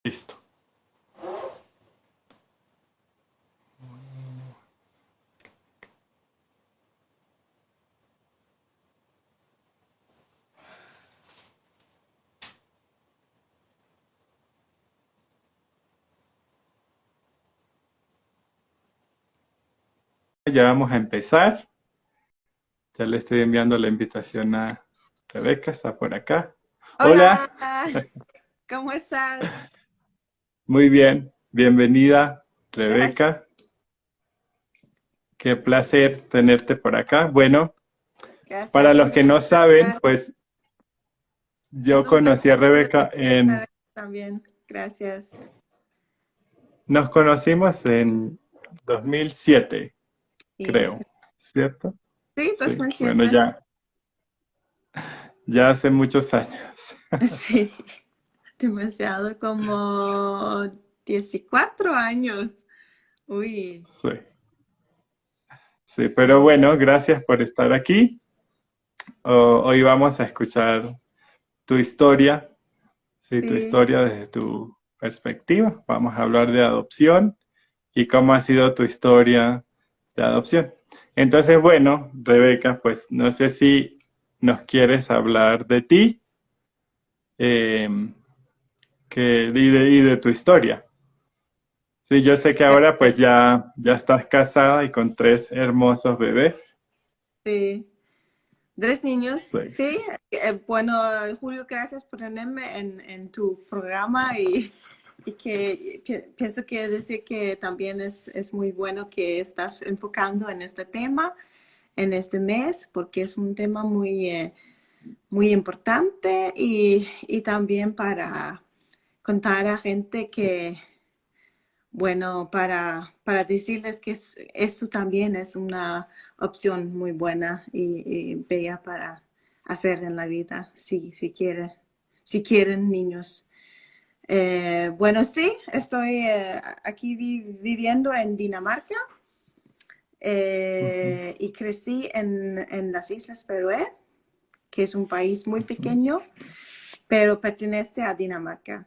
Listo. Ya vamos a empezar. Ya le estoy enviando la invitación a Rebeca, está por acá. Hola, Hola, ¿cómo estás? muy bien. Bienvenida, Gracias, Rebeca. Qué placer tenerte por acá. Bueno, para gracias. los que no saben, Gracias. pues Es yo un conocí a placer Rebeca estar en... aquí también. Gracias. Nos conocimos en 2007, Y creo, ¿cierto? sí, Sí, bueno, 2007. ya hace muchos años. Sí, demasiado como 14 años. Uy, Sí, sí, pero sí, bueno, gracias por estar aquí. Hoy vamos a escuchar tu historia, sí, tu sí. historia desde tu perspectiva. Vamos a hablar de adopción y cómo ha sido tu historia de adopción. Entonces, bueno, Rebeca, pues no sé si nos quieres hablar de ti eh, y de tu historia. Sí, yo sé que ahora pues ya estás casada y con tres hermosos bebés. Sí. Tres niños, Sí. sí. Bueno, Julio, gracias por tenerme en tu programa y que pienso que decir que también es muy bueno que estás enfocando en este tema, en este mes, porque es un tema muy importante y también para contar a gente que bueno, para decirles que eso también es una opción muy buena y bella para hacer en la vida, si quieren niños. Bueno, sí, estoy aquí viviendo en Dinamarca Ujú, y crecí en las Islas Feroe, que es un país muy ujú, pequeño, pero pertenece a Dinamarca.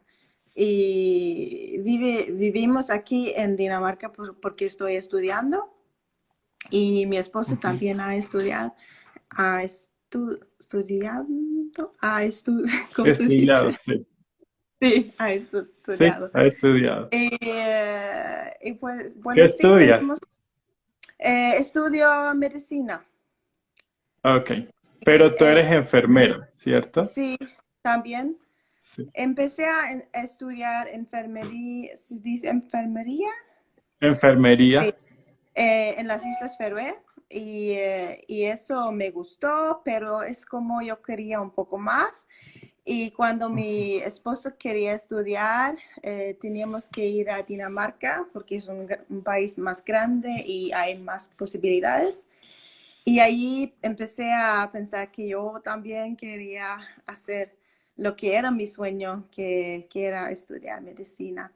Y vivimos aquí en Dinamarca porque estoy estudiando y mi esposo ujú. también ha estudiado, estudiando, He ¿cómo se estudiado, dice? sí. Sí, ha Sí, estudiado. he estudiado. Y pues, ¿Qué bueno, sí, estudias? estudio medicina. Ok. Pero tú Eh, eres enfermero, ¿cierto? sí, también. Sí. Empecé a estudiar enfermería, ¿se dice enfermería? Enfermería. Sí, en las Islas Feroe y eso me gustó, pero es como yo quería un poco más. Y cuando Ujú, mi esposo quería estudiar, teníamos que ir a Dinamarca porque es un país más grande y hay más posibilidades. Y ahí empecé a pensar que yo también quería hacer lo que era mi sueño, que era estudiar medicina.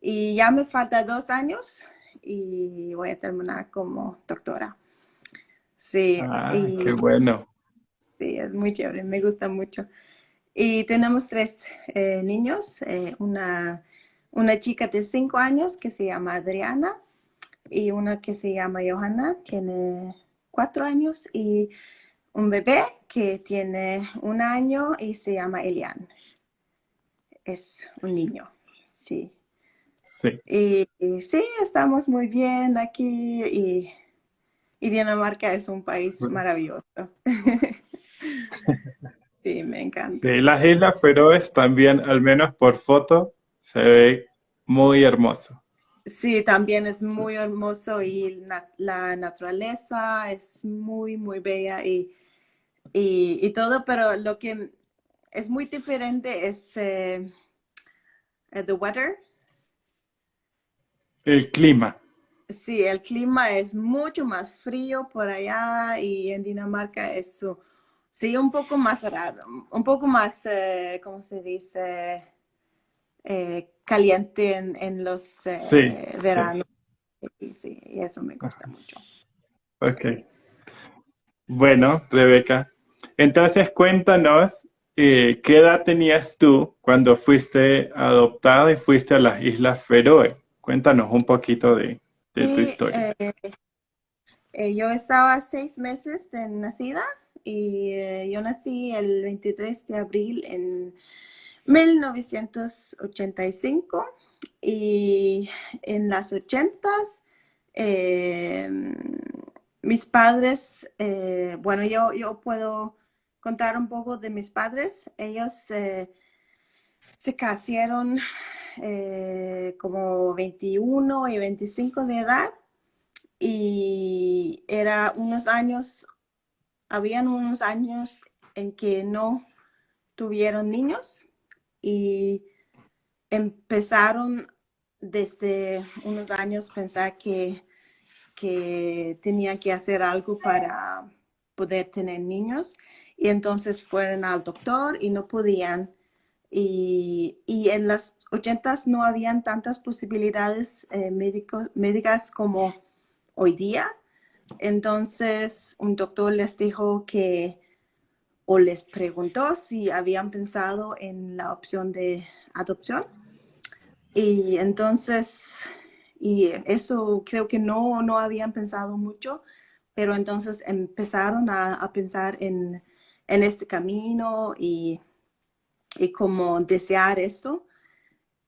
Y ya me falta 2 años y voy a terminar como doctora. Sí, Ah, qué y bueno. sí, es muy chévere, me gusta mucho. Y tenemos tres niños, una chica de 5 años que se llama Adriana y una que se llama Johanna, tiene 4 años, y un bebé que tiene 1 año y se llama Elian. Es un niño, sí. Sí. Y sí, estamos muy bien aquí y Dinamarca es un país Sí. maravilloso. Sí, me encanta. Sí, las Islas Feroe también, al menos por foto, se ve muy hermoso. Sí, también es muy hermoso y la naturaleza es muy bella y todo, pero lo que es muy diferente es the weather. El clima. Sí, el clima es mucho más frío por allá y en Dinamarca es sí, un poco más raro, un poco más, ¿cómo se dice? Caliente en los Sí, sí. veranos. Y sí, y eso me gusta mucho. Ok. Sí. Bueno, Rebeca, entonces cuéntanos. ¿qué edad tenías tú cuando fuiste adoptada y fuiste a las Islas Feroe? Cuéntanos un poquito de tu Sí, historia. yo estaba 6 meses de nacida y yo nací el 23 de abril en 1985 y en las 80s eh, mis padres, bueno, yo puedo contar un poco de mis padres. Ellos se casaron como 21 y 25 de edad y era unos años, habían unos años en que no tuvieron niños y empezaron desde unos años pensar que tenía que hacer algo para poder tener niños y entonces fueron al doctor y no podían. Y en las 80s no habían tantas posibilidades médicas como hoy día. Entonces un doctor les dijo que, o les preguntó si habían pensado en la opción de adopción. Y entonces, y eso creo que no habían pensado mucho, pero entonces empezaron a pensar en este camino y cómo desear esto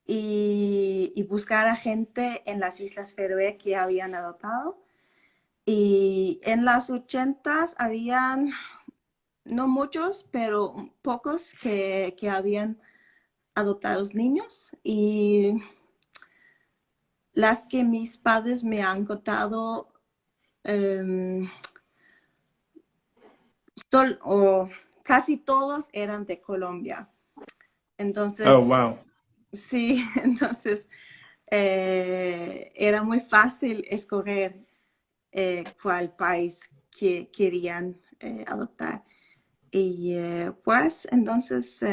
y buscar a gente en las Islas Feroe que habían adoptado. Y en las 80s habían, no muchos, pero pocos que habían adoptado niños y las que mis padres me han contado em, o casi todos eran de Colombia. Oh, Entonces, wow. sí, entonces era muy fácil escoger cuál país que querían adoptar. Y pues entonces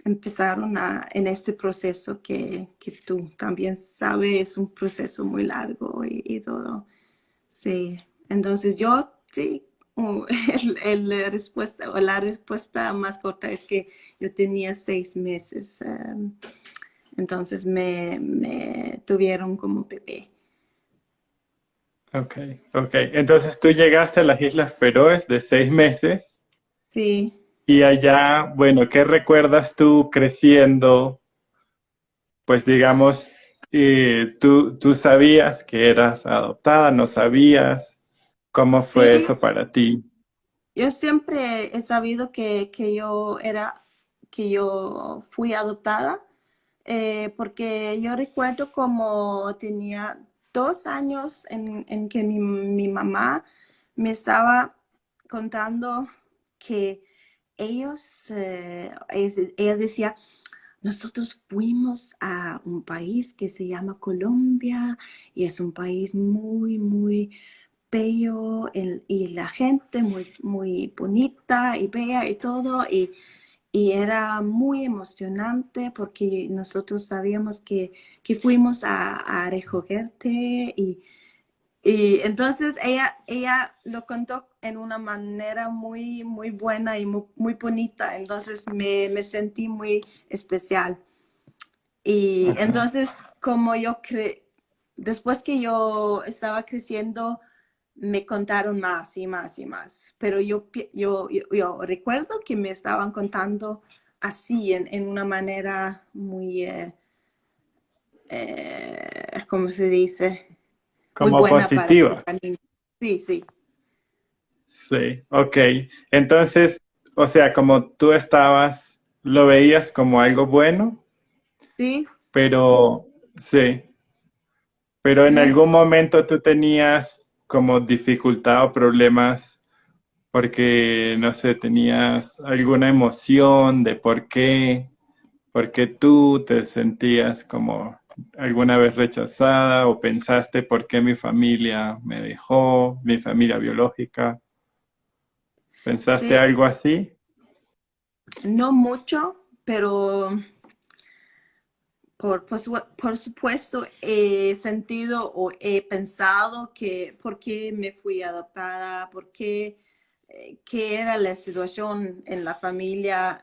empezaron en este proceso que tú también sabes, es un proceso muy largo y todo. Sí, entonces yo sí, respuesta, o la respuesta más corta es que yo tenía 6 meses, entonces me tuvieron como bebé. Ok, ok. Entonces tú llegaste a las Islas Feroes de 6 meses Sí, y allá, bueno, ¿qué recuerdas tú creciendo? Pues digamos, tú sabías que eras adoptada, no sabías. ¿Cómo fue sí, eso para ti? yo siempre he sabido que yo fui adoptada, porque yo recuerdo como tenía 2 años en que mi mamá me estaba contando que ella decía, nosotros fuimos a un país que se llama Colombia y es un país muy, muy bello y la gente muy, muy bonita y bella y todo. Y era muy emocionante porque nosotros sabíamos que fuimos a recogerte y entonces ella lo contó en una manera muy, muy buena y muy, muy bonita. Entonces me sentí muy especial. Y Ajá. entonces, como después que yo estaba creciendo, me contaron más y más y más. Pero yo recuerdo que me estaban contando así, en una manera muy, ¿cómo se dice? Muy Como buena positiva. para mí. Sí, sí, Sí, ok. Entonces, o sea, como tú estabas, lo veías como algo bueno, sí, pero sí, pero en sí. algún momento tú tenías como dificultad o problemas porque, no sé, tenías alguna emoción de por qué tú te sentías como alguna vez rechazada o pensaste por qué mi familia me dejó, mi familia biológica. ¿Pensaste Sí, algo así? no mucho, pero por supuesto, he sentido o he pensado que por qué me fui adoptada, por qué qué era la situación en la familia,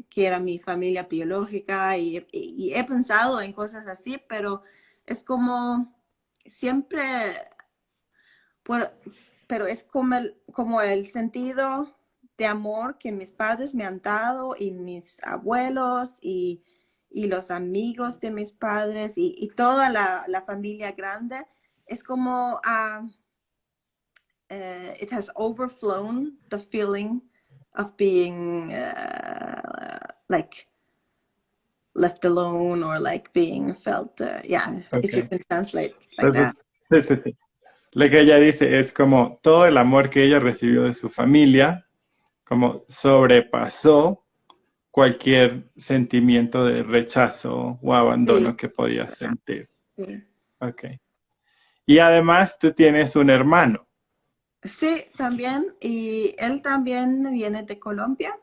que era mi familia biológica y he pensado en cosas así, pero es como siempre, por- pero es como el sentido de amor que mis padres me han dado y mis abuelos y los amigos de mis padres y toda la familia grande. Es como it has overflown the feeling of being like left alone or like being felt, yeah, if you Ok. can translate like that. Entonces, sí, sí, sí. Lo que ella dice es como todo el amor que ella recibió de su familia, como sobrepasó cualquier sentimiento de rechazo o Sí, abandono que podía sentir. sí. Ok. Y además tú tienes un hermano. Sí, también, y él también viene de Colombia.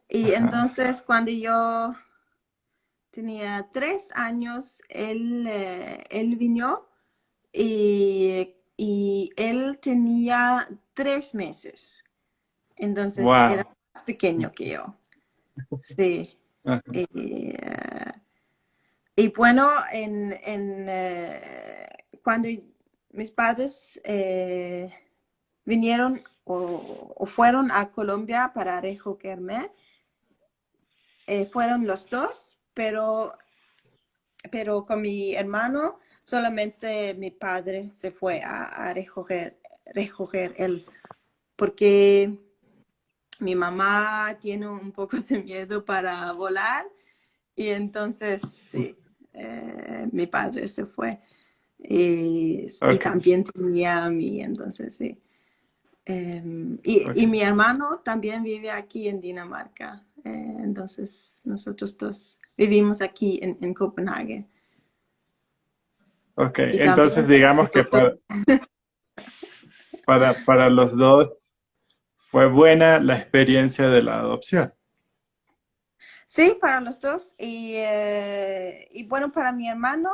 Y Ajá. entonces cuando yo tenía 3 años, él vino y él tenía 3 meses. Entonces era Wow. más pequeño que yo. Sí. Ajá. Eh, y bueno, cuando mis padres vinieron o fueron a Colombia para recogerme, fueron los dos, pero con mi hermano solamente mi padre se fue a recoger él, porque mi mamá tiene un poco de miedo para volar y entonces sí, mi padre se fue y Ok, también tenía a mí, entonces sí. Y ok, mi hermano también vive aquí en Dinamarca, entonces nosotros dos vivimos aquí en Copenhague. ok. Y también Entonces es digamos que para los dos fue buena la experiencia de la adopción. sí, para los dos. Y bueno, para mi hermano,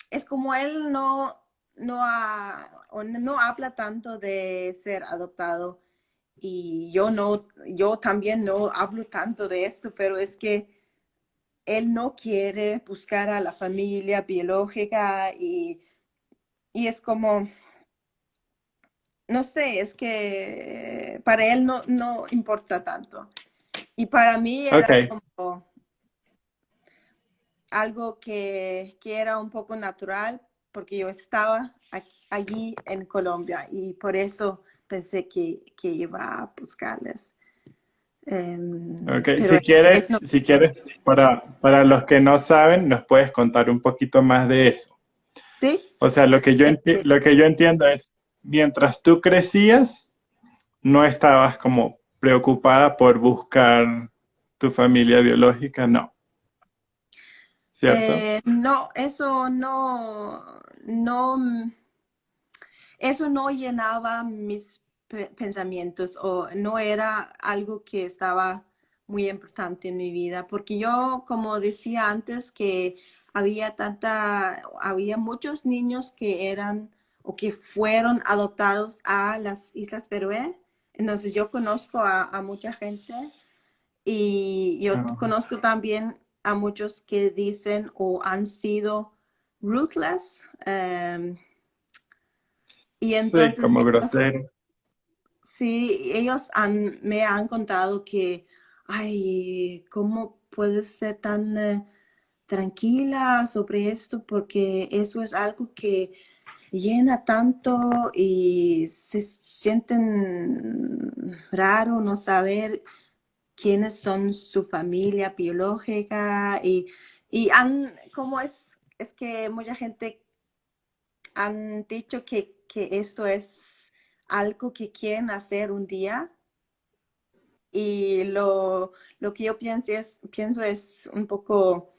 es como él no habla tanto de ser adoptado. Y yo no, yo también no hablo tanto de esto, pero es que él no quiere buscar a la familia biológica y es como, no sé, es que para él no importa tanto. Y para mí era Ok, como algo que era un poco natural porque yo estaba allí en Colombia y por eso pensé que iba a buscarles. ok. Pero él no. Si quieres, para los que no saben, nos puedes contar un poquito más de eso. Sí, O sea, eh, lo que yo entiendo es, mientras tú crecías, no estabas como preocupada por buscar tu familia biológica, no, ¿cierto? no, eso no llenaba mis pensamientos o no era algo que estaba muy importante en mi vida, porque yo, como decía antes, que había muchos niños que eran o que fueron adoptados a las Islas Feroe. Entonces yo conozco a mucha gente y yo Ah, conozco también a muchos que dicen o han sido ruthless. Y sí, entonces como ellos, grosero. sí, me han contado que, ay, ¿cómo puedes ser tan tranquila sobre esto? Porque eso es algo que llena tanto y se sienten raro no saber quiénes son su familia biológica y como es que mucha gente han dicho que esto es algo que quieren hacer un día y lo que yo pienso es un poco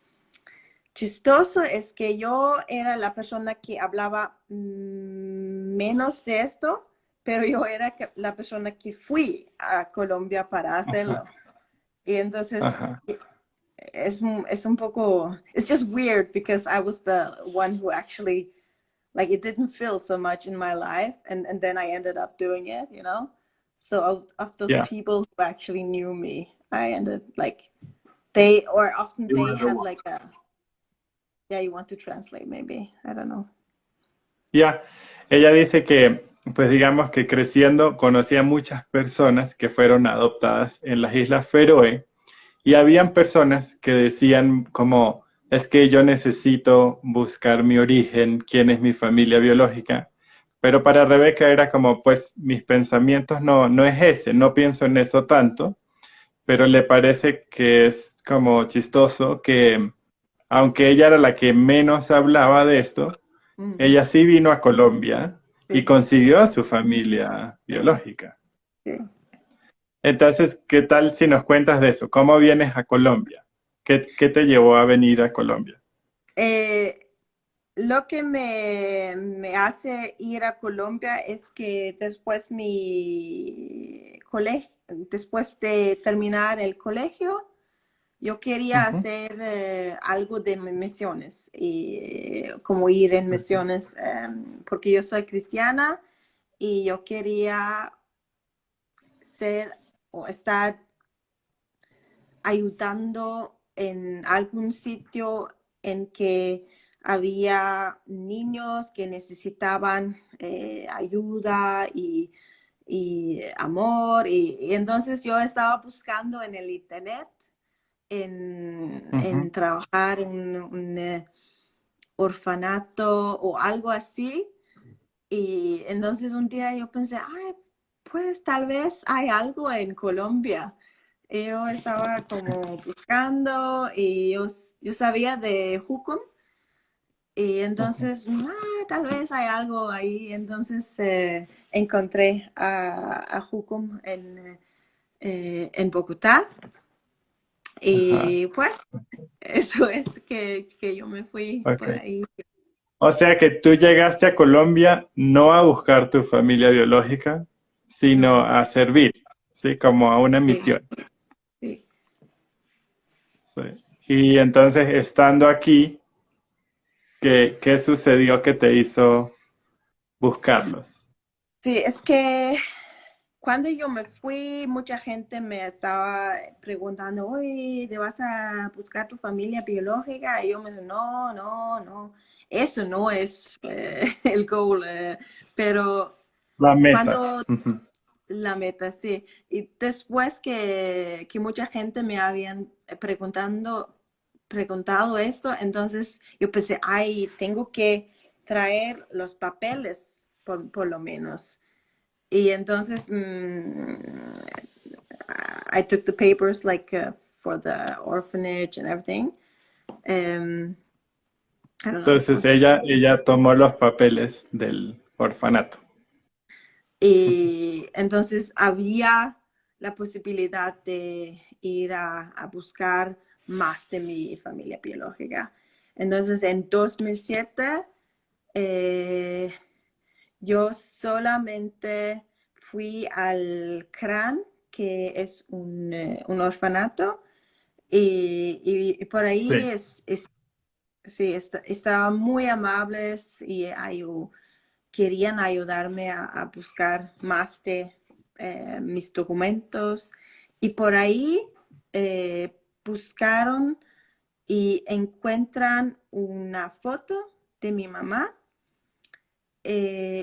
chistoso, es que yo era la persona que hablaba menos de esto, pero yo era la persona que fui a Colombia para hacerlo. Ajá, Y entonces ajá. es un poco, it's just weird because I was the one who actually like it didn't feel so much in my life, and then I ended up doing it, you know. So of those Yeah, people who actually knew me, I ended like they or often you they were the had one. like a yeah, you want to translate maybe, I don't know. Ya, ella dice que, pues digamos que creciendo conocía muchas personas que fueron adoptadas en las Islas Feroe y habían personas que decían como, es que yo necesito buscar mi origen, quién es mi familia biológica, pero para Rebeca era como, pues mis pensamientos no es ese, no pienso en eso tanto, pero le parece que es como chistoso que, aunque ella era la que menos hablaba de esto, Mm, ella sí vino a Colombia y sí, consiguió a su familia sí, biológica. sí. Entonces, ¿qué tal si nos cuentas de eso? ¿Cómo vienes a Colombia? ¿Qué te llevó a venir a Colombia? Eh, lo que me hace ir a Colombia es que después mi colegio, después de terminar el colegio, yo quería Ujú, hacer algo de misiones y como ir en ujú, misiones, porque yo soy cristiana y yo quería ser o estar ayudando en algún sitio en que había niños que necesitaban ayuda y amor. Y entonces yo estaba buscando en el internet ujú. en trabajar en un orfanato o algo así. Y entonces un día yo pensé, ay, pues tal vez hay algo en Colombia. Y yo estaba como buscando y yo sabía de Jucum y Ujú. entonces, tal vez hay algo ahí. Entonces encontré a Jucum en Bogotá Ajá, y pues eso es que yo me fui ok. por ahí. O sea que tú llegaste a Colombia no a buscar tu familia biológica, sino Ujú, a servir, ¿sí? Como a una sí, misión. sí. ¿Sí? Y entonces, estando aquí, ¿qué sucedió que te hizo buscarlos? Sí, es que cuando yo me fui, mucha gente me estaba preguntando, oye, ¿te vas a buscar tu familia biológica? Y yo me decía, no, no, no, eso no es el goal. Pero La meta. cuando Ujú. la meta, sí. Y después que mucha gente me habían preguntado esto, entonces yo pensé, ay, tengo que traer los papeles, por lo menos. Y entonces I took the papers like for the orphanage and everything. Um, I don't know if you Entonces want to. ella tomó los papeles del orfanato. Y entonces había la posibilidad de ir a buscar más de mi familia biológica. Entonces en 2007 eh, yo solamente fui al CRAN, que es un orfanato, y por ahí Sí. sí, estaban muy amables y querían ayudarme a buscar más de mis documentos. Y por ahí buscaron y encuentran una foto de mi mamá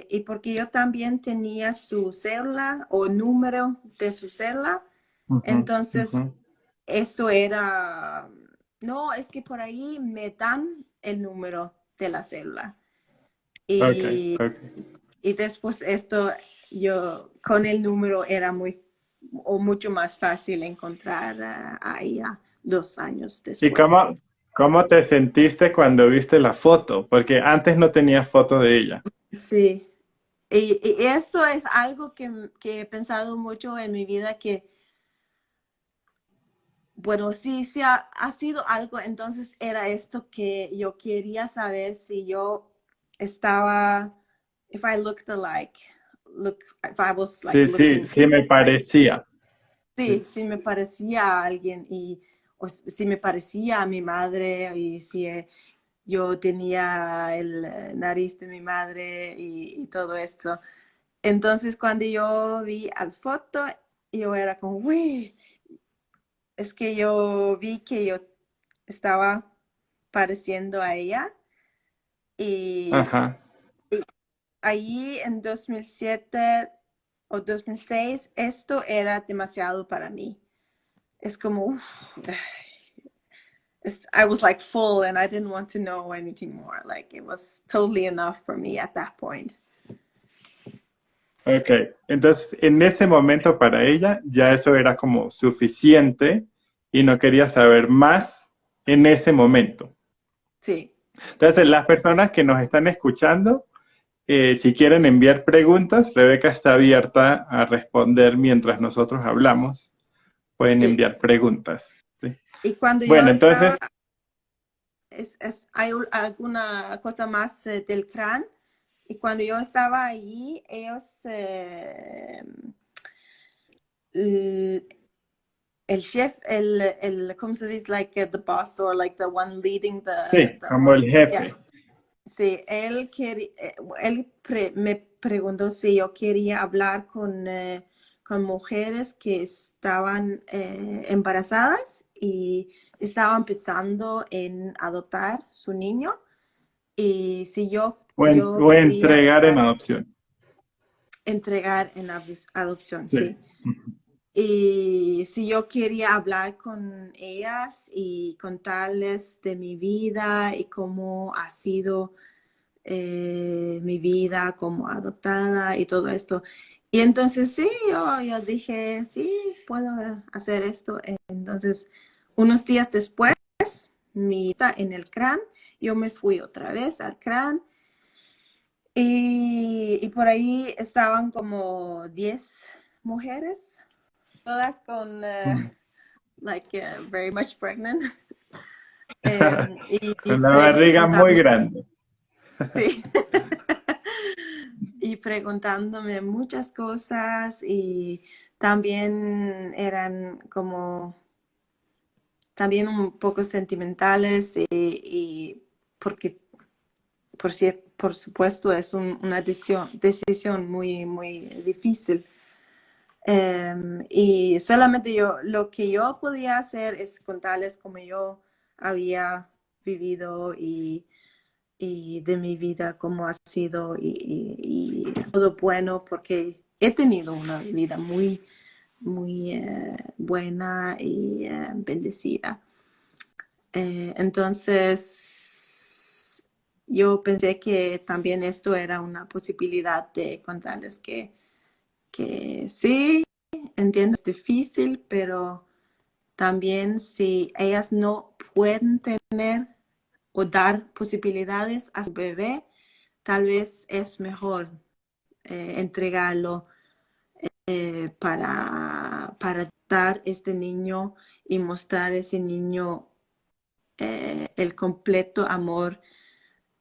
y porque yo también tenía su cédula o número de su cédula, Ujú, ujú. entonces eso era, no, es que por ahí me dan el número de la cédula. Ok, Y, ok. y después esto, yo con el número era muy o mucho más fácil encontrar a ella 2 años ¿Y después. cómo te sentiste cuando viste la foto? Porque antes no tenías foto de ella. Sí, y esto es algo que he pensado mucho en mi vida, que, bueno, sí, sí ha sido algo, entonces era esto que yo quería saber si yo estaba, if I looked alike, if I was like Sí, sí, looking sí me like, parecía. Sí. sí, si me parecía a alguien y o si me parecía a mi madre y si yo tenía el nariz de mi madre y todo esto. Entonces, cuando yo vi al foto, yo era como, uy, es que yo vi que yo estaba pareciendo a ella y Ajá. ahí en 2007 o 2006, esto era demasiado para mí. Es como, uf, I was like full and I didn't want to know anything more. Like it was totally enough for me at that point. Ok, entonces en ese momento para ella ya eso era como suficiente y no quería saber más en ese momento. Sí. Entonces las personas que nos están escuchando, si quieren enviar preguntas, Rebeca está abierta a responder mientras nosotros hablamos. Pueden Sí. enviar preguntas. ¿Sí? Y cuando yo Bueno, estaba, entonces, hay alguna cosa más del crán. Y cuando yo estaba allí, ellos, el chef, ¿cómo se dice? Like the boss or like the one leading sí, como el yeah. jefe. Sí, me preguntó si yo quería hablar con mujeres que estaban embarazadas y estaban pensando en adoptar su niño y si yo O quería entregar en adopción. entregar en adopción, Sí. sí. Y si yo quería hablar con ellas y contarles de mi vida y cómo ha sido mi vida como adoptada y todo esto. Y entonces sí, yo dije, sí, puedo hacer esto. Entonces, unos días después, mi cita en el CRAN, yo me fui otra vez al CRAN y por ahí estaban como 10 mujeres, todas con, Mm. like, very much pregnant. Y Con la barriga muy preguntando, grande. sí. Y preguntándome muchas cosas y también eran como también un poco sentimentales y porque por supuesto es una decisión muy, muy difícil. Y solamente lo que yo podía hacer es contarles cómo yo había vivido y de mi vida, cómo ha sido y todo bueno, porque he tenido una vida muy, muy buena y bendecida. Entonces, yo pensé que también esto era una posibilidad de contarles que sí, entiendo, es difícil, pero también si ellas no pueden tener o dar posibilidades a su bebé, tal vez es mejor entregarlo para dar este niño y mostrar a ese niño el completo amor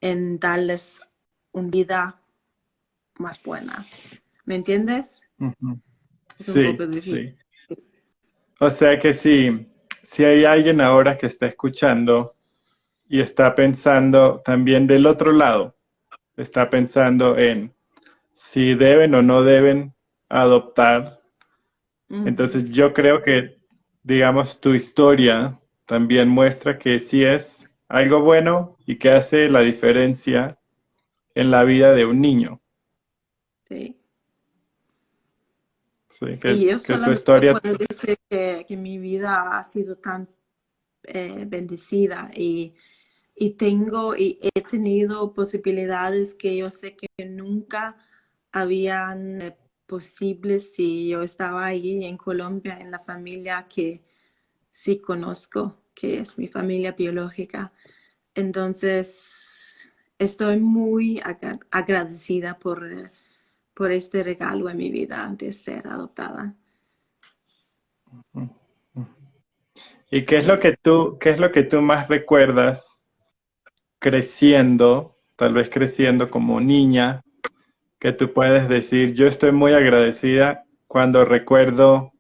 en darles una vida más buena. ¿Me entiendes? Ujú. Es un Sí, poco difícil. sí. O sea que si hay alguien ahora que está escuchando y está pensando también del otro lado, está pensando en si deben o no deben adoptar. Ujú. Entonces yo creo que, digamos, tu historia también muestra que sí es algo bueno y que hace la diferencia en la vida de un niño. Sí. Sí, Y yo que tu solamente historia... puedo decir que mi vida ha sido tan bendecida y he tenido posibilidades que yo sé que nunca habían posibles si yo estaba ahí en Colombia, en la familia que sí conozco, que es mi familia biológica. Entonces, estoy muy agradecida por este regalo en mi vida de ser adoptada. ¿Y Sí. qué es lo que tú más recuerdas creciendo, tal vez creciendo como niña, que tú puedes decir, yo estoy muy agradecida cuando recuerdo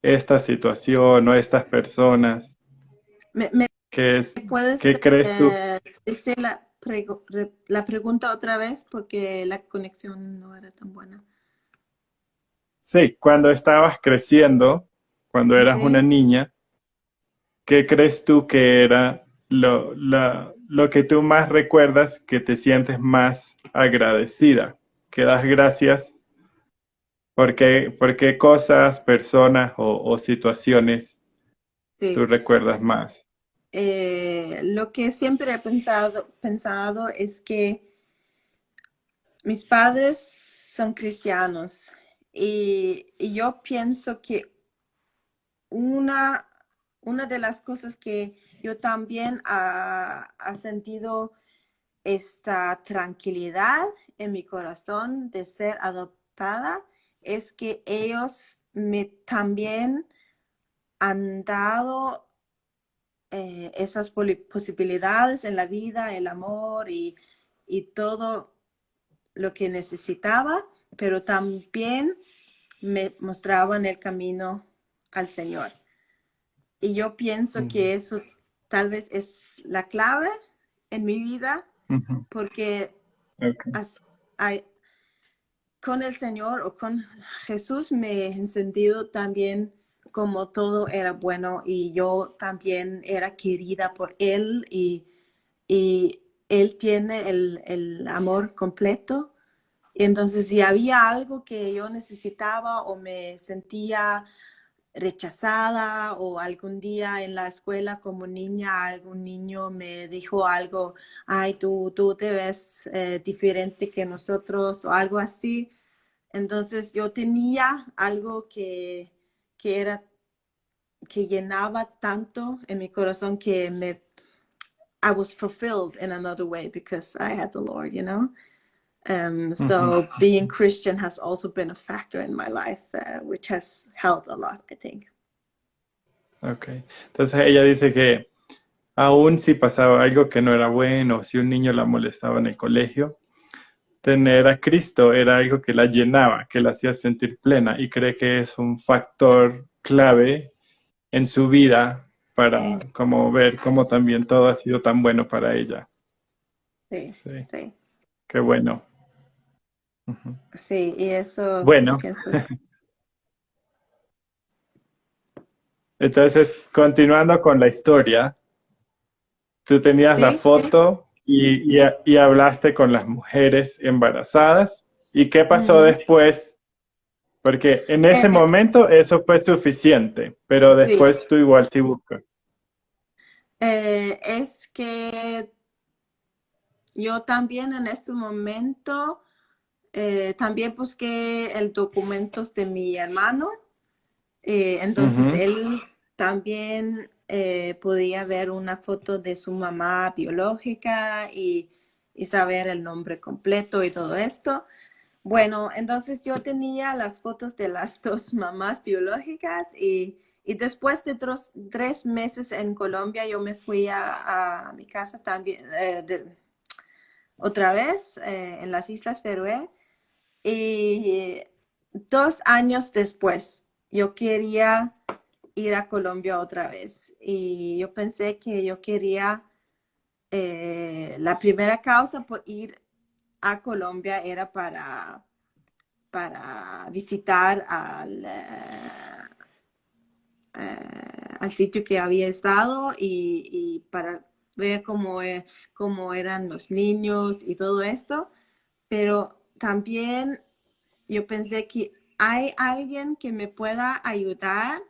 esta situación o estas personas? Me ¿Qué es, ¿Puedes qué crees tú? decir la pregunta otra vez? Porque la conexión no era tan buena. Sí, cuando estabas creciendo, cuando eras una Sí. niña, ¿qué crees tú que era lo que tú más recuerdas que te sientes más agradecida? Que das gracias por qué cosas, personas o situaciones tú Sí. recuerdas más? Lo que siempre he pensado es que mis padres son cristianos y yo pienso que una, una de las cosas que yo también ha sentido esta tranquilidad en mi corazón de ser adoptada es que ellos me también han dado esas posibilidades en la vida, el amor y todo lo que necesitaba, pero también me mostraban el camino al Señor. Y yo pienso Ujú, que eso tal vez es la clave en mi vida, ujú, porque ok, as- hay- con el Señor o con Jesús me he sentido también como todo era bueno y yo también era querida por Él y Él tiene el amor completo. Y entonces si había algo que yo necesitaba o me sentía rechazada o algún día en la escuela como niña algún niño me dijo algo, ay, tú te ves diferente que nosotros o algo así. Entonces yo tenía algo que era, que llenaba tanto en mi corazón que I was fulfilled in another way because I had the Lord, you know? ujú, So being Christian has also been a factor in my life, which has helped a lot, I think. ok. Entonces ella dice que aún si pasaba algo que no era bueno, si un niño la molestaba en el colegio, tener a Cristo era algo que la llenaba, que la hacía sentir plena y cree que es un factor clave en su vida para como ver cómo también todo ha sido tan bueno para ella. Sí, Sí, sí, qué bueno. Ujú. sí, y eso Bueno, pienso. entonces continuando con la historia, tú tenías la Sí, sí. foto y hablaste con las mujeres embarazadas. ¿Y qué pasó Ujú. después? Porque en ese Eh, momento eso fue suficiente, pero sí, después tú igual sí buscas. es que yo también en este momento también busqué el documentos de mi hermano. Entonces Ujú, él también podía ver una foto de su mamá biológica y saber el nombre completo y todo esto. Bueno, entonces yo tenía las fotos de las dos mamás biológicas y después de 3 meses en Colombia yo me fui a mi casa también otra vez en las Islas Feroe y 2 años después yo quería ir a Colombia otra vez y yo pensé que yo quería, la primera causa por ir a Colombia era para visitar al sitio que había estado y para ver cómo eran los niños y todo esto, pero también yo pensé que hay alguien que me pueda ayudar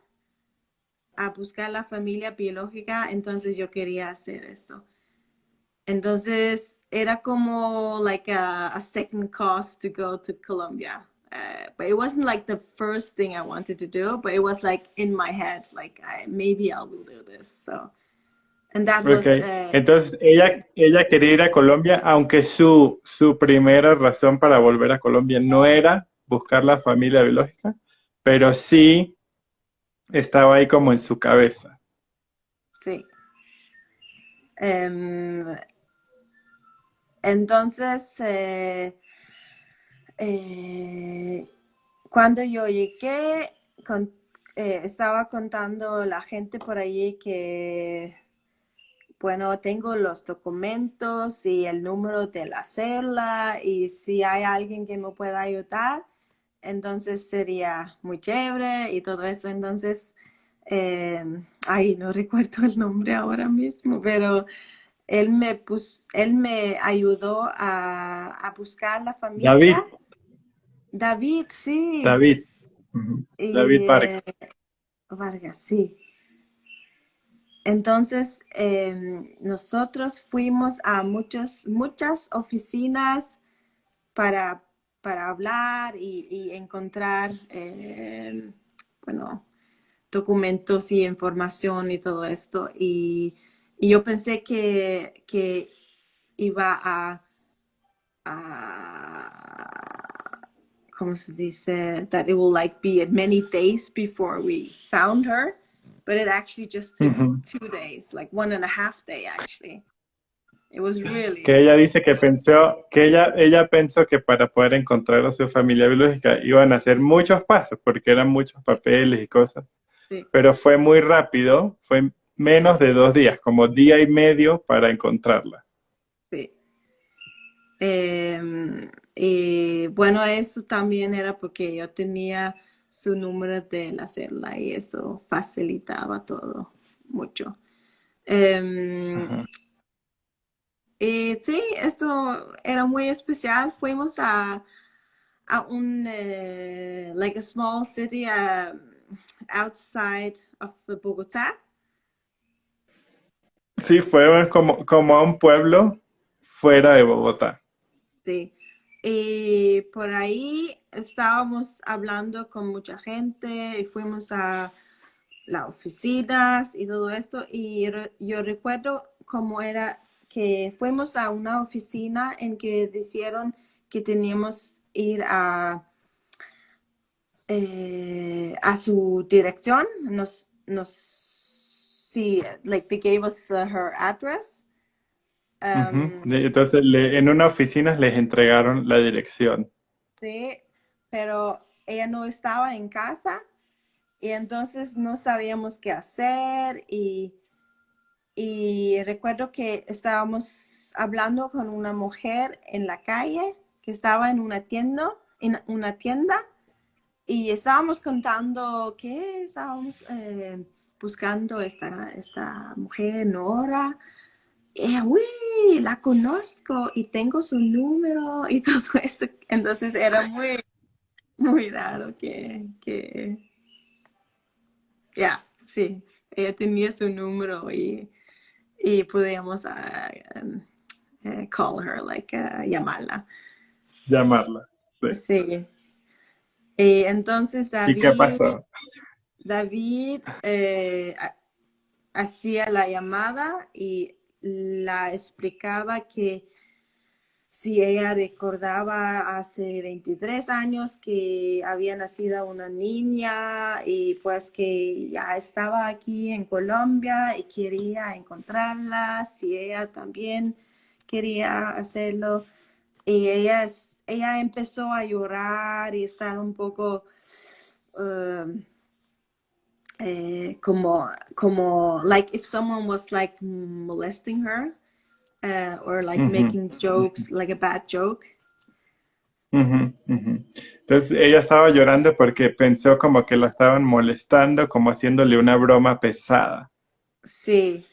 a buscar la familia biológica, entonces yo quería hacer esto. Entonces era como like a second cost to go to Colombia. But it wasn't like the first thing I wanted to do, but it was like in my head, like maybe I will do this. So, and that ok, was, entonces ella quería ir a Colombia, aunque su primera razón para volver a Colombia no era buscar la familia biológica, pero sí estaba ahí como en su cabeza. sí. Um, entonces, eh, cuando yo llegué, estaba contando la gente por allí bueno, tengo los documentos y el número de la célula y si hay alguien que me pueda ayudar, entonces sería muy chévere y todo eso. Entonces, ay, no recuerdo el nombre ahora mismo, pero él me ayudó a buscar la familia. David, David, sí, David, ujú, David y Vargas. Vargas, sí. Entonces, nosotros fuimos a muchas oficinas para, para hablar y encontrar, bueno, documentos y información y todo esto. Y yo pensé que iba a, ¿cómo se dice? That it will like be many days before we found her, but it actually just took Ujú. 2 days, like 1.5 days actually. It was Que really, ella dice que pensó, que ella pensó que para poder encontrar a su familia biológica iban a hacer muchos pasos, porque eran muchos papeles y cosas, sí, pero fue muy rápido, fue menos de 2 días, como día y medio para encontrarla. sí. Y bueno, eso también era porque yo tenía su número de la célula y eso facilitaba todo mucho. Em, Ajá. y sí, esto era muy especial. Fuimos a un, like a small city outside of Bogotá. Sí, fue como a un pueblo fuera de Bogotá. Sí. Y por ahí estábamos hablando con mucha gente y fuimos a las oficinas y todo esto. Y yo recuerdo cómo era que fuimos a una oficina en que dijeron que teníamos ir a su dirección. Sí, like they gave us her address. Ujú. Um, Entonces, en una oficina les entregaron la dirección. sí, pero ella no estaba en casa y entonces no sabíamos qué hacer y recuerdo que estábamos hablando con una mujer en la calle que estaba en una tienda y estábamos contando que estábamos buscando esta mujer, Nora. Uy, la conozco y tengo su número y todo eso. Entonces era muy raro ya, sí, ella tenía su número y podíamos call her, like, llamarla. Llamarla. Sí. Sí. Y entonces ¿Y qué pasó? David hacía la llamada y la explicaba que si ella recordaba hace 23 años que había nacido una niña y pues que ya estaba aquí en Colombia y quería encontrarla, si ella también quería hacerlo. Y ella empezó a llorar y estar un poco um, like if someone was like molesting her or like Ujú, making jokes, like a bad joke. ujú, ujú. Entonces ella estaba llorando porque pensó como que la estaban molestando, como haciéndole una broma pesada. Sí,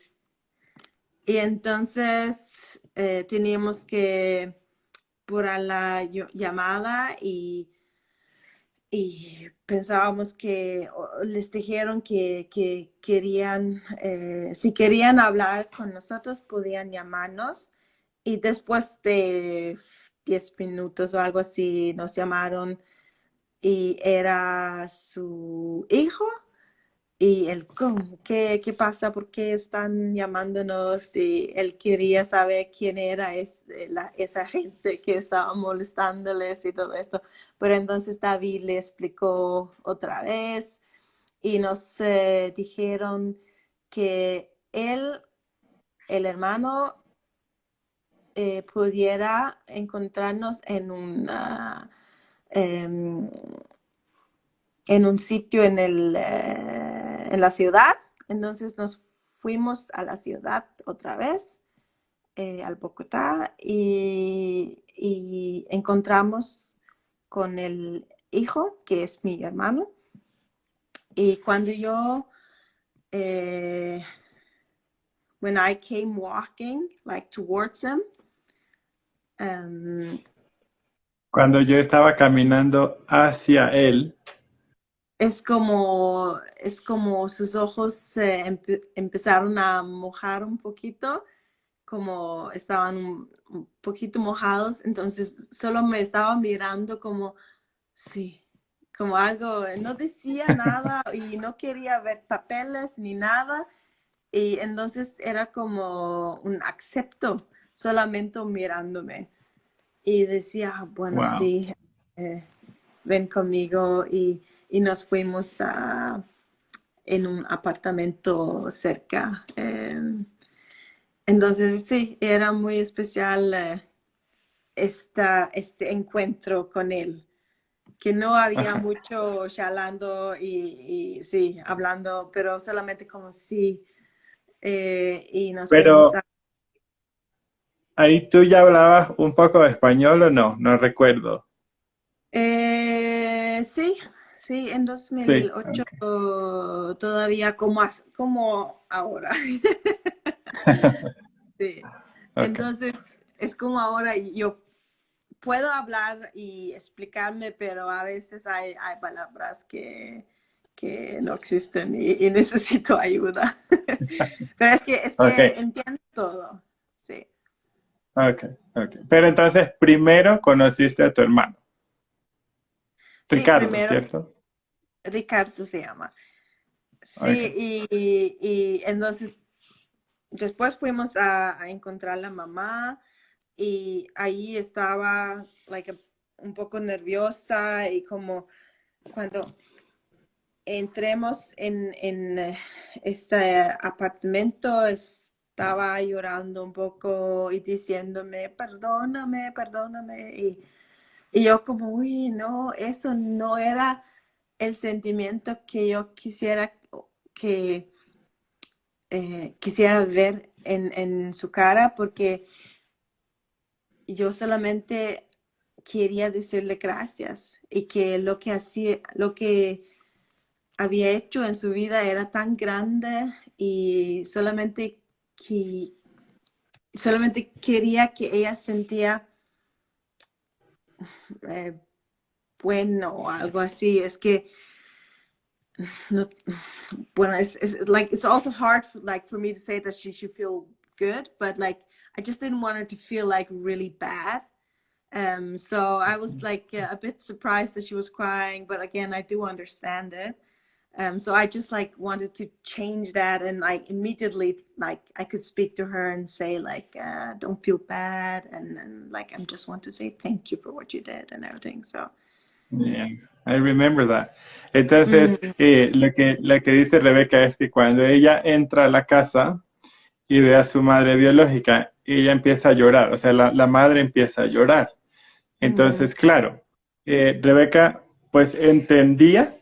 y entonces teníamos que borrar la llamada y pensábamos que les dijeron que querían, si querían hablar con nosotros, podían llamarnos y después de 10 minutos o algo así nos llamaron y era su hijo. Y él, ¿cómo? ¿Qué pasa? ¿Por qué están llamándonos? Y él quería saber quién era esa gente que estaba molestándoles y todo esto. Pero entonces David le explicó otra vez y nos dijeron que él, el hermano, pudiera encontrarnos em, en un sitio en la ciudad. Entonces nos fuimos a la ciudad otra vez, al Bogotá, y encontramos con el hijo, que es mi hermano. Y cuando yo, eh, when I came walking like towards him, um, Cuando yo estaba caminando hacia él, es como sus ojos se empezaron a mojar un poquito, como estaban un poquito mojados, entonces solo me estaba mirando como, sí, como algo, no decía nada y no quería ver papeles ni nada, y entonces era como un acepto, solamente mirándome. Y decía, bueno, wow. sí, eh, ven conmigo y nos fuimos en un apartamento cerca. Entonces, sí, era muy especial este encuentro con él, que no había mucho charlando y sí, hablando, pero solamente como sí, y nos fuimos Pero ahí tú ya hablabas un poco de español o no, no recuerdo. Sí, sí, en Sí, 2008 ok. todavía como, como ahora. Sí. Ok, Entonces, es como ahora yo puedo hablar y explicarme, pero a veces hay palabras que no existen y necesito ayuda. Pero es ok, que entiendo todo. Sí, ok, ok. Pero entonces primero conociste a tu hermano, sí, Ricardo, primero ¿cierto? Ricardo se llama. Ok. Sí, y entonces después fuimos a encontrar a la mamá y ahí estaba like, un poco nerviosa y como cuando entremos en este apartamento estaba llorando un poco y diciéndome, perdóname, perdóname. Y yo como, uy, no, eso no era el sentimiento que yo que quisiera ver en su cara porque yo solamente quería decirle gracias y que lo que hacía, lo que había hecho en su vida era tan grande y que, solamente quería que ella sentía eh, bueno o algo así. Es que no, bueno, it's like it's also hard like for me to say that she should feel good, but like I just didn't want her to feel like really bad. So I was like a bit surprised that she was crying, but again, I do understand it. So I just like wanted to change that, and like immediately, like I could speak to her and say like, "Don't feel bad," and like I just want to say thank you for what you did and everything. So, Yeah, I remember that. Entonces, mm, lo que dice Rebeca es que cuando ella entra a la casa y ve a su madre biológica, ella empieza a llorar, o sea, la madre empieza a llorar. mm, Entonces, claro, Rebeca pues entendía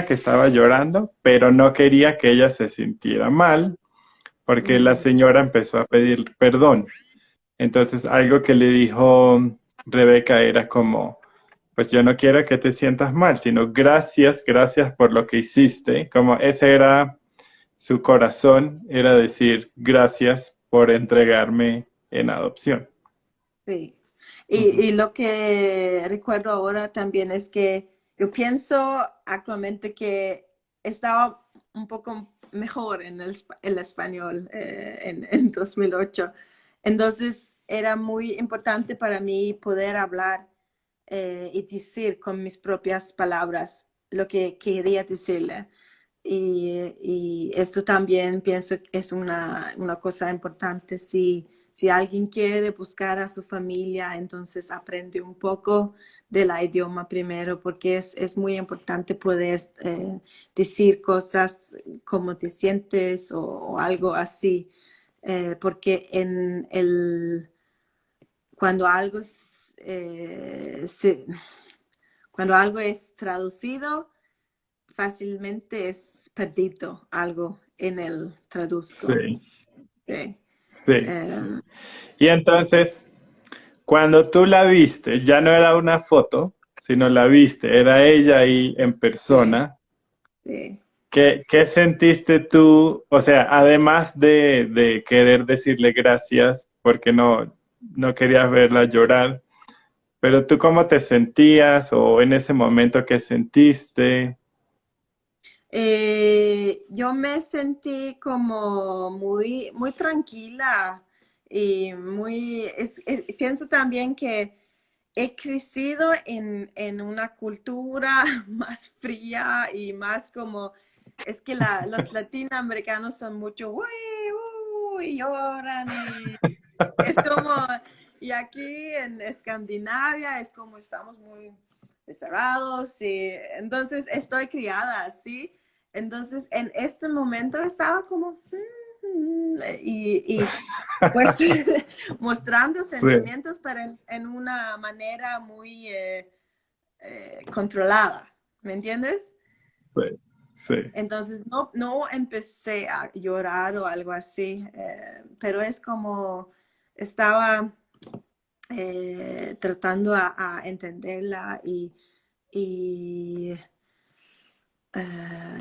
que estaba llorando, pero no quería que ella se sintiera mal, porque la mm, señora empezó a pedir perdón. Entonces, algo que le dijo Rebeca era como, pues yo no quiero que te sientas mal, sino gracias, gracias por lo que hiciste. Como ese era su corazón, era decir gracias por entregarme en adopción. sí. Ujú. Y lo que recuerdo ahora también es que yo pienso actualmente que estaba un poco mejor en el español en 2008. Entonces era muy importante para mí poder hablar y decir con mis propias palabras lo que quería decirle. Y esto también pienso que es una cosa importante. Si alguien quiere buscar a su familia, entonces aprende un poco del idioma primero, porque es muy importante poder decir cosas como te sientes o algo así, porque cuando algo, cuando algo es traducido, fácilmente es perdido algo. en el traduzco. sí, Sí. sí, sí. Eh, Y entonces, cuando tú la viste, ya no era una foto, sino la viste, era ella ahí en sí, persona. sí. ¿Qué sentiste tú? O sea, además de querer decirle gracias, porque no querías verla llorar, pero tú cómo te sentías o en ese momento qué sentiste. Yo me sentí como muy, muy tranquila y pienso también que he crecido en una cultura más fría y más como, es que los latinoamericanos son mucho, uy, uy, lloran y es como, y aquí en Escandinavia es como estamos muy cerrados y entonces estoy criada así. Entonces en este momento estaba como, y pues mostrando Sí, sentimientos, pero en una manera muy controlada, ¿me entiendes? sí, sí. Entonces no empecé a llorar o algo así, pero es como estaba tratando a entenderla y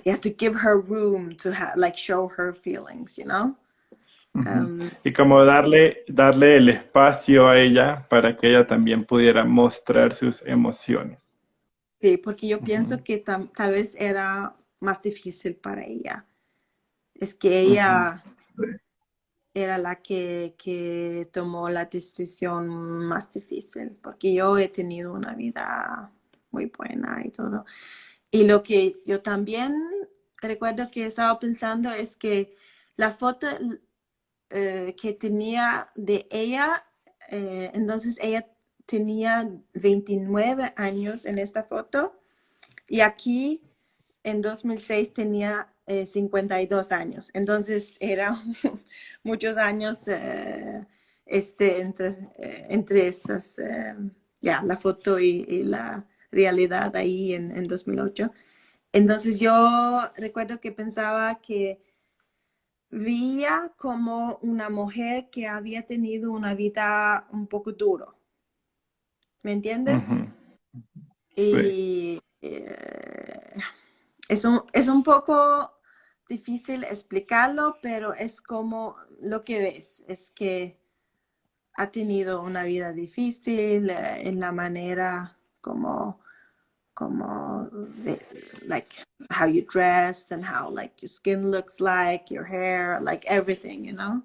yeah, to give her room to like show her feelings, you know? Ujú. Um, Y como darle el espacio a ella para que ella también pudiera mostrar sus emociones. sí, porque yo Ujú, pienso que tal vez era más difícil para ella. Es que ujú, ella sí, era la que tomó la decisión más difícil, porque yo he tenido una vida muy buena y todo. Y lo que yo también recuerdo que estaba pensando es que la foto que tenía de ella, entonces ella tenía 29 años en esta foto y aquí en 2006 tenía 52 años. Entonces era muchos años entre estas, ya, la foto y la realidad ahí en 2008. Entonces yo recuerdo que pensaba que veía como una mujer que había tenido una vida un poco duro, ¿me entiendes? ujú, sí, Y es un poco difícil explicarlo, pero es como lo que ves, es que ha tenido una vida difícil en la manera como like how you dress and how like your skin looks like, your hair, like everything, you know?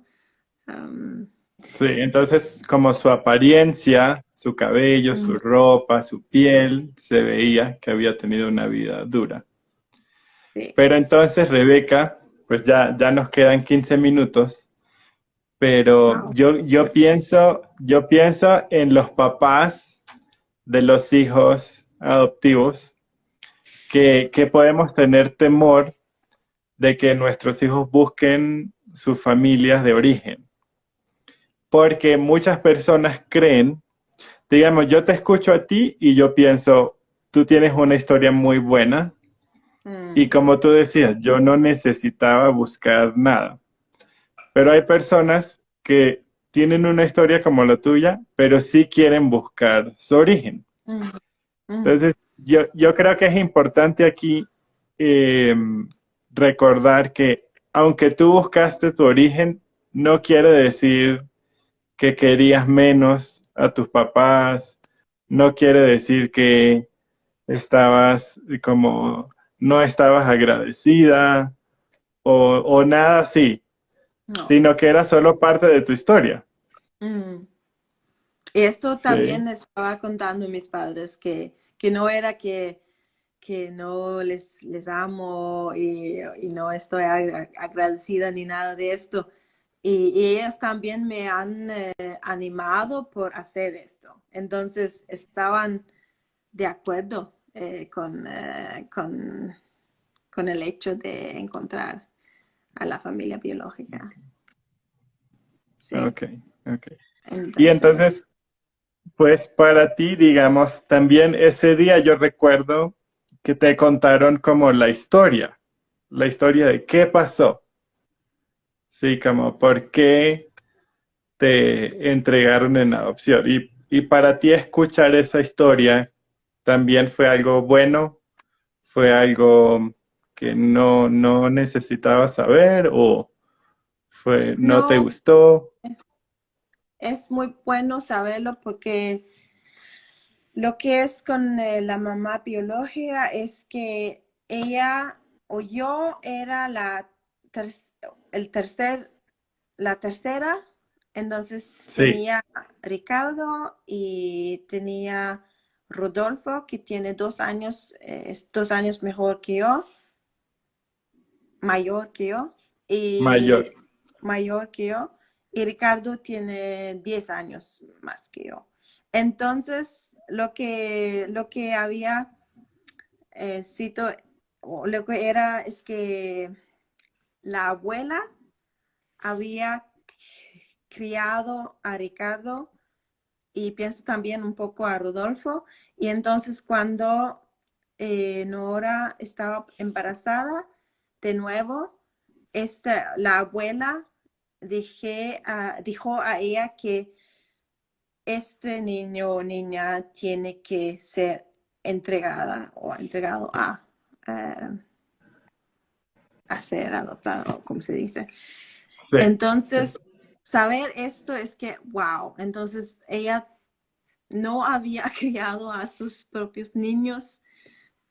Um, sí. Entonces, como su apariencia, su cabello, su mm, ropa, su piel, se veía que había tenido una vida dura. sí. Pero entonces, Rebeca, pues ya nos quedan 15 minutos, pero Wow. yo pienso en los papás de los hijos adoptivos que podemos tener temor de que nuestros hijos busquen sus familias de origen. Porque muchas personas creen, digamos, yo te escucho a ti y yo pienso, tú tienes una historia muy buena y Mm, como tú decías, yo no necesitaba buscar nada. Pero hay personas que tienen una historia como la tuya, pero sí quieren buscar su origen. mm, mm, Entonces, yo creo que es importante aquí eh, recordar que aunque tú buscaste tu origen, no quiere decir que querías menos a tus papás, no quiere decir que estabas como no estabas agradecida o nada así, no. sino que era solo parte de tu historia. Mm. Esto Sí. también estaba contando mis padres, que no era que no les amo y no estoy agradecida ni nada de esto. Y ellos también me han animado por hacer esto. Entonces estaban de acuerdo con el hecho de encontrar a la familia biológica. Sí, Ok, ok. Y entonces, entonces, pues para ti, digamos, también ese día yo recuerdo que te contaron como la historia de qué pasó. Sí, como por qué te entregaron en adopción. Y para ti escuchar esa historia también fue algo bueno, fue algo que no necesitabas saber o no te No, gustó. es muy bueno saberlo porque lo que es con la mamá biológica es que ella o yo era ter- el tercer, la tercera, entonces Sí, tenía Ricardo y tenía Rodolfo, que tiene 2 años, es 2 años mejor que yo, mayor que yo, mayor. y mayor que yo, y Ricardo tiene 10 años más que yo. Entonces, lo que había, cito, o lo que era es que la abuela había criado a Ricardo y pienso también un poco a Rodolfo. Y entonces cuando Nora estaba embarazada, de nuevo, la abuela dijo a ella que este niño o niña tiene que ser entregada o entregado eh, a ser adoptado, como se dice. Sí, sí. Entonces, saber esto es que, wow, entonces ella no había criado a sus propios niños.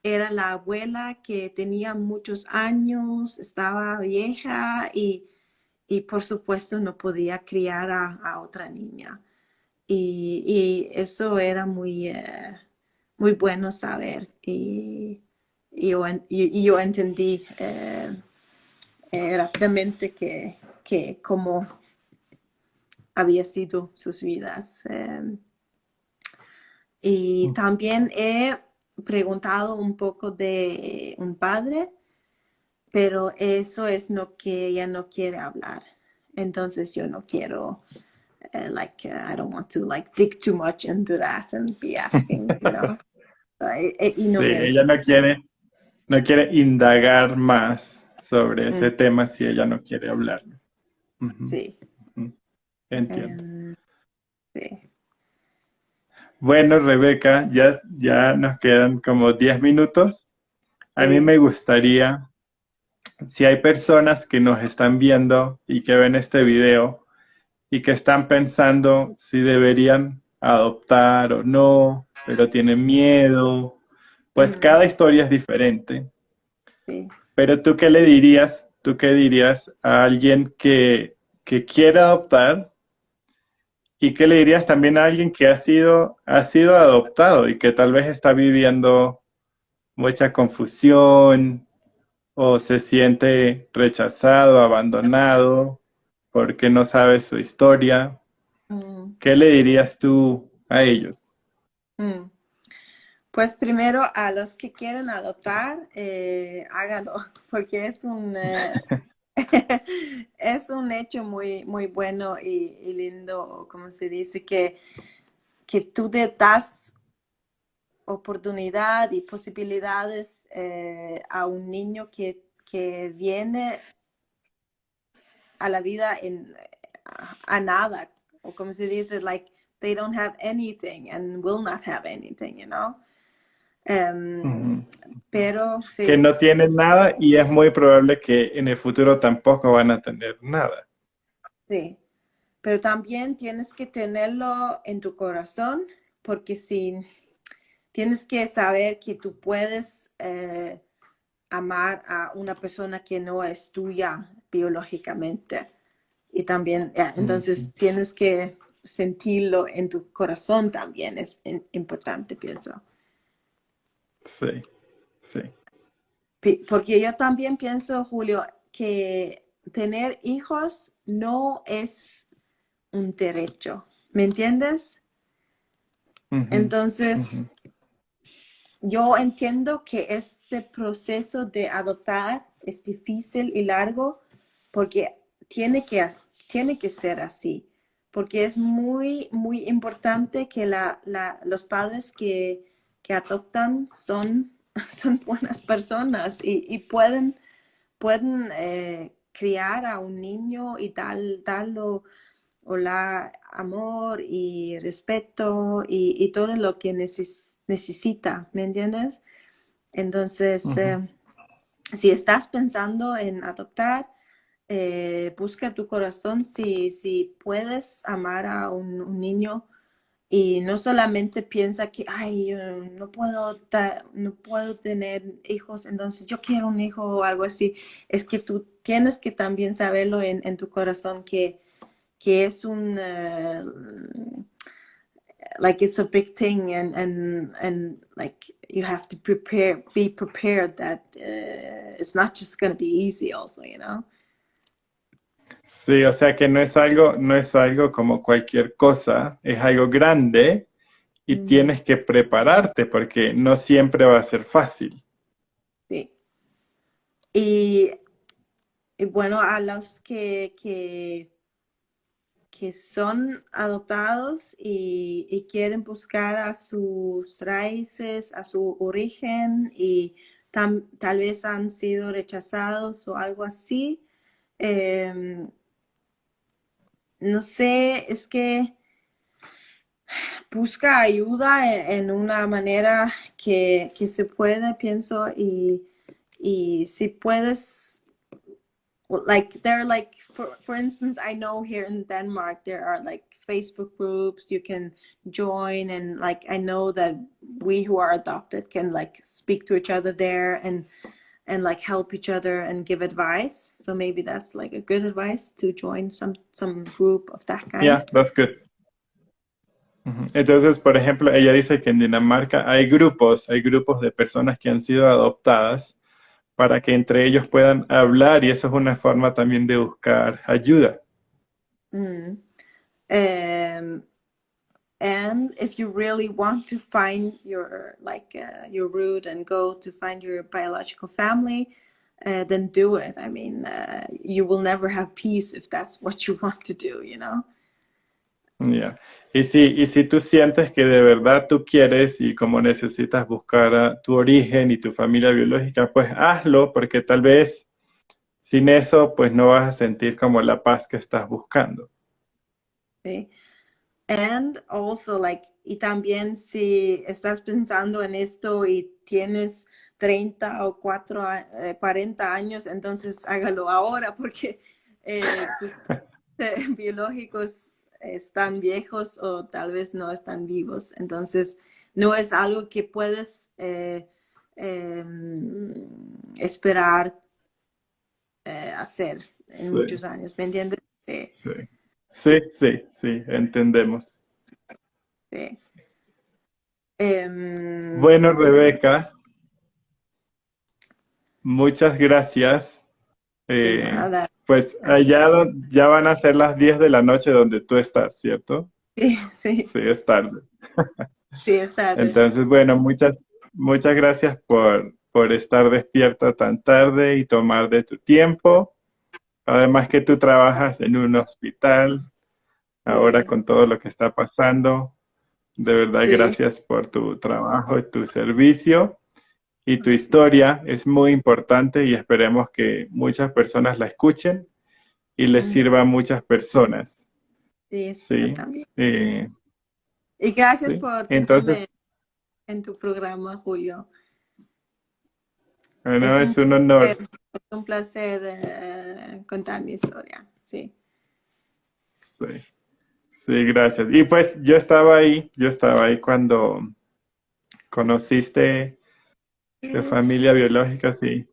Era la abuela que tenía muchos años, estaba vieja y por supuesto no podía criar a otra niña. Y eso era muy bueno saber. Y yo entendí rápidamente que cómo había sido sus vidas. Y también he preguntado un poco de un padre, pero eso es lo que ella no quiere hablar. Entonces yo no quiero, I don't want to like dig too much into that and be asking, you know. Y no Sí, me ella importa. no quiere indagar más sobre Mm, ese tema si ella no quiere hablarlo. Ujú, sí, ujú. Entiendo. em, sí, Bueno, Rebeca, ya nos quedan como 10 minutos. A mí sí. me gustaría, si hay personas que nos están viendo y que ven este video y que están pensando si deberían adoptar o no, pero tienen miedo, pues Mm, cada historia es diferente. sí. Pero tú qué le dirías, tú qué dirías a alguien que quiere adoptar y qué le dirías también a alguien que ha sido adoptado y que tal vez está viviendo mucha confusión o se siente rechazado, abandonado porque no sabe su historia. Mm, ¿Qué le dirías tú a ellos? mm. Pues primero a los que quieren adoptar, hágalo, porque es un hecho muy bueno y lindo, como se dice, que tú te das oportunidad y posibilidades a un niño que viene a la vida a nada, o como se dice, like they don't have anything and will not have anything, you know. Um, Ujú. pero Que sí, no tienen nada y es muy probable que en el futuro tampoco van a tener nada. sí. Pero también tienes que tenerlo en tu corazón, porque si tienes que saber que tú puedes amar a una persona que no es tuya biológicamente. Y también, Ujú. entonces tienes que sentirlo en tu corazón también, es importante, pienso. Sí, sí. Porque yo también pienso, Julio, que tener hijos no es un derecho, ¿me entiendes? Ujú, Entonces, ujú. yo entiendo que este proceso de adoptar es difícil y largo porque tiene que, tiene que ser así, porque es muy importante que los padres que adoptan son buenas personas y pueden criar a un niño y darlo o la amor y respeto y todo lo que necesita, ¿me entiendes? Entonces, Ujú. si estás pensando en adoptar, busca tu corazón si puedes amar a un niño y no solamente piensa que, ay, no puedo tener hijos, entonces yo quiero un hijo o algo así. Es que tú tienes que también saberlo en tu corazón que es like it's a big thing and like you have to be prepared that it's not just going to be easy also, you know? Sí, o sea que no es algo como cualquier cosa, es algo grande y Ujú. tienes que prepararte porque no siempre va a ser fácil. Sí. Y, y bueno, a los que son adoptados y quieren buscar a sus raíces, a su origen y tal vez han sido rechazados o algo así. em, no sé, es que busca ayuda en una manera que se puede, pienso, y si puedes, well, like there are like for instance, I know here in Denmark there are like Facebook groups you can join, and like I know that we who are adopted can like speak to each other there and like help each other and give advice. So maybe that's like a good advice to join some group of that kind. Yeah, that's good. Ujú. Entonces, por ejemplo, ella dice que en Dinamarca hay grupos de personas que han sido adoptadas para que entre ellos puedan hablar y eso es una forma también de buscar ayuda. Mm. Um, and if you really want to find your like your root and go to find your biological family, then do it. I mean, you will never have peace if that's what you want to do, you know? Ya. Y si tú sientes que de verdad tú quieres y como necesitas buscar tu origen y tu familia biológica, pues hazlo, porque tal vez sin eso, pues no vas a sentir como la paz que estás buscando. Sí. And also, like, y también si estás pensando en esto y tienes 30 o 40 años, entonces hágalo ahora porque tus biológicos están viejos o tal vez no están vivos. Entonces, no es algo que puedes esperar hacer en Sí, muchos años, ¿me entiendes? Sí, sí, sí, entendemos. sí. Em, Bueno, Rebeca, muchas gracias. de Eh, nada. pues allá ya van a ser las 10 de la noche donde tú estás, ¿cierto? Sí, sí, Sí, es tarde. sí, es tarde. Entonces, bueno, muchas gracias por estar despierta tan tarde y tomar de tu tiempo. Además que tú trabajas en un hospital, ahora Sí, con todo lo que está pasando. De verdad, sí. gracias por tu trabajo y tu servicio. Y tu historia es muy importante y esperemos que muchas personas la escuchen y les Ujú. sirva a muchas personas. Sí, espero Sí, también. eh, Y gracias sí. por Entonces, tenerme en tu programa, Julio. bueno, Es es un honor. es un placer contar mi historia. Sí. Sí, sí, gracias. Y pues yo estaba ahí cuando conociste de Sí, familia biológica, sí.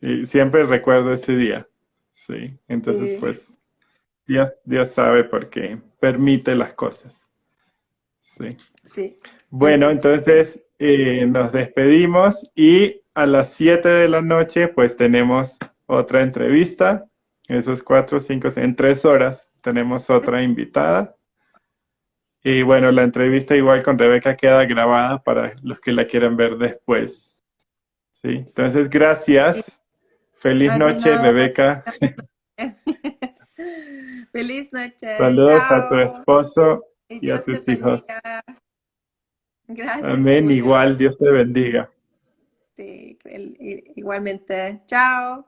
Y siempre recuerdo ese día. Sí, entonces sí, pues Dios sabe por qué permite las cosas. Sí. sí. Bueno, Gracias. entonces nos despedimos y a las 7 de la noche pues tenemos otra entrevista. Esos 4, 5, en 3 horas tenemos otra invitada. Y bueno, la entrevista igual con Rebeca queda grabada para los que la quieran ver después. Sí, entonces Sí. gracias. Feliz Ah, de noche, nada. Rebeca. Feliz noche. Saludos a tu Chao. esposo Y y a Dios te tus hijos. bendiga. Gracias, Amén. Julio. Igual, Dios te bendiga. Sí, igualmente. Chao.